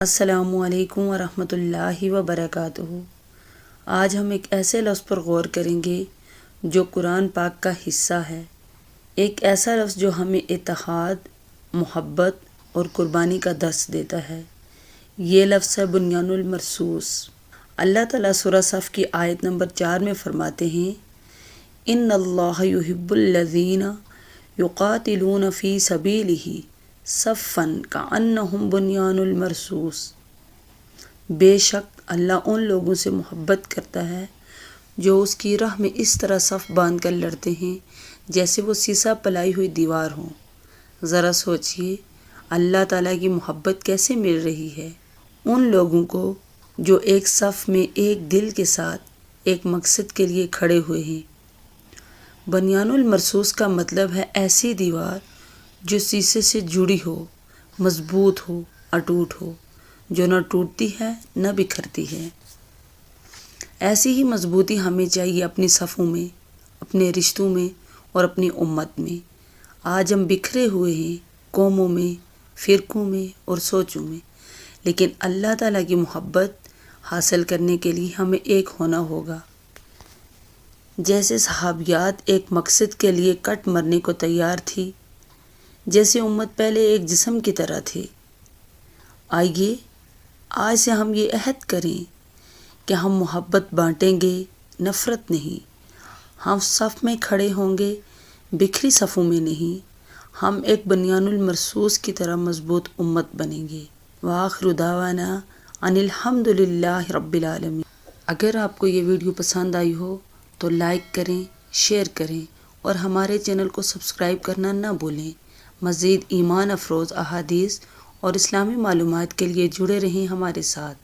السلام علیکم ورحمۃ اللہ وبرکاتہ۔ آج ہم ایک ایسے لفظ پر غور کریں گے جو قرآن پاک کا حصہ ہے، ایک ایسا لفظ جو ہمیں اتحاد، محبت اور قربانی کا درس دیتا ہے۔ یہ لفظ ہے بنیان المرصوص۔ اللہ تعالیٰ سورہ صف کی آیت نمبر 4 میں فرماتے ہیں، ان اللہ یحب الذین یقاتلون فی سبیلہ صفا کأنہم بنیان المرصوص۔ بے شک اللہ ان لوگوں سے محبت کرتا ہے جو اس کی راہ میں اس طرح صف باندھ کر لڑتے ہیں جیسے وہ سیسا پلائی ہوئی دیوار ہوں۔ ذرا سوچئے اللہ تعالیٰ کی محبت کیسے مل رہی ہے ان لوگوں کو جو ایک صف میں ایک دل کے ساتھ ایک مقصد کے لیے کھڑے ہوئے ہیں۔ بنیان المرصوص کا مطلب ہے ایسی دیوار جو سیسے سے جڑی ہو، مضبوط ہو، اٹوٹ ہو، جو نہ ٹوٹتی ہے نہ بکھرتی ہے۔ ایسی ہی مضبوطی ہمیں چاہیے اپنی صفوں میں، اپنے رشتوں میں اور اپنی امت میں۔ آج ہم بکھرے ہوئے ہیں قوموں میں، فرقوں میں اور سوچوں میں، لیکن اللہ تعالیٰ کی محبت حاصل کرنے کے لیے ہمیں ایک ہونا ہوگا۔ جیسے صحابیات ایک مقصد کے لیے کٹ مرنے کو تیار تھی، جیسے امت پہلے ایک جسم کی طرح تھی۔ آئیے آج سے ہم یہ عہد کریں کہ ہم محبت بانٹیں گے، نفرت نہیں۔ ہم صف میں کھڑے ہوں گے، بکھری صفوں میں نہیں۔ ہم ایک بنیان المرصوص کی طرح مضبوط امت بنیں گے۔ وآخر دعوانا ان الحمد للہ رب العالمین۔ اگر آپ کو یہ ویڈیو پسند آئی ہو تو لائک کریں، شیئر کریں اور ہمارے چینل کو سبسکرائب کرنا نہ بھولیں۔ مزید ایمان افروز احادیث اور اسلامی معلومات کے لیے جڑے رہیں ہمارے ساتھ۔